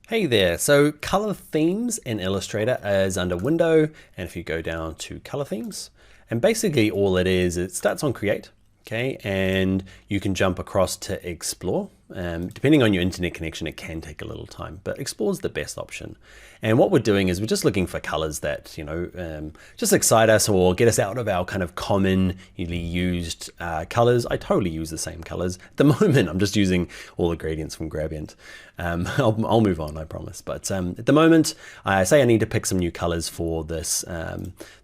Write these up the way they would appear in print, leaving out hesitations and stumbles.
Hey there, so color themes in Illustrator is under window, and if you go down to color themes, and basically all it is, it starts on create, okay, and you can jump across to explore. Depending on your internet connection, it can take a little time, but explore is the best option. And what we're doing is we're just looking for colors that, just excite us or get us out of our kind of commonly used colors. I totally use the same colors. At the moment, I'm just using all the gradients from Gradient. I'll move on, I promise. But at the moment, I say I need to pick some new colors for this,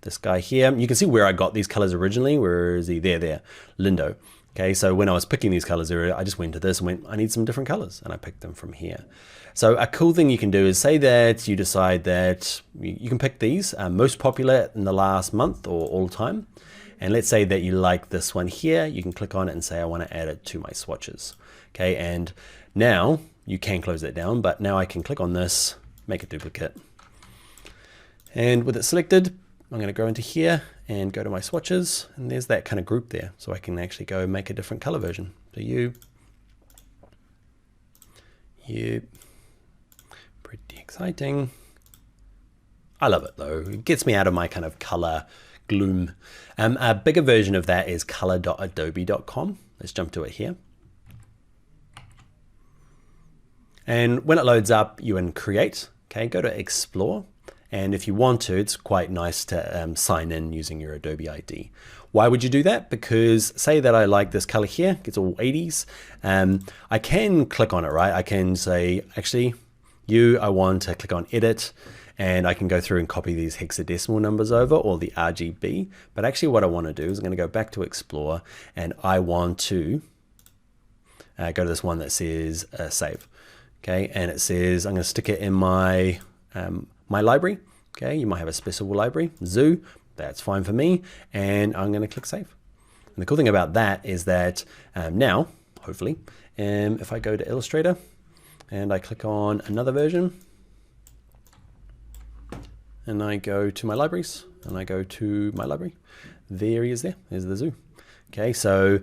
this guy here. You can see where I got these colors originally. Where is he? There, Lindo. Okay, so when I was picking these colors earlier, I just went to this and went, I need some different colors, and I picked them from here. So a cool thing you can do is say that you decide that you can pick these most popular in the last month or all time. And let's say that you like this one here, you can click on it and say, I want to add it to my swatches. Okay, and now you can close that down, but now I can click on this, make a duplicate. And with it selected, I'm going to go into here and go to my swatches, and there's that kind of group there. So I can actually go and make a different color version. So you, pretty exciting. I love it though. It gets me out of my kind of color gloom. A bigger version of that is color.adobe.com. Let's jump to it here. And when it loads up, you can create, okay, go to explore. And if you want to, it's quite nice to sign in using your Adobe ID. Why would you do that? Because say that I like this color here, it's all 80s. I can click on it, right? I can say, actually, I want to click on edit, and I can go through and copy these hexadecimal numbers over, or the RGB. But actually what I want to do is I'm going to go back to explore, and I want to go to this one that says save. Okay, and it says I'm going to stick it in my my library. Okay, you might have a special library, zoo, that's fine for me, and I'm going to click save. And the cool thing about that is that now, hopefully, if I go to Illustrator and I click on another version, and I go to my libraries, and I go to my library, there he is there, there's the zoo. Okay, so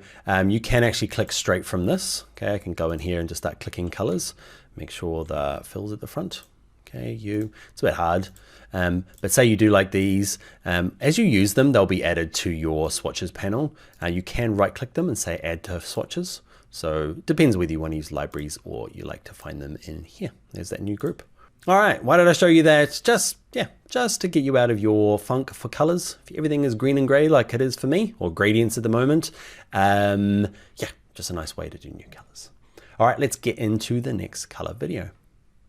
you can actually click straight from this. Okay, I can go in here and just start clicking colors, make sure the fills at the front. Okay, it's a bit hard, but say you do like these, as you use them, they'll be added to your swatches panel. You can right click them and say add to swatches. So it depends whether you want to use libraries or you like to find them in here. There's that new group. All right, why did I show you that? Just to get you out of your funk for colors. If everything is green and gray like it is for me, or gradients at the moment, yeah, just a nice way to do new colors. All right, let's get into the next color video.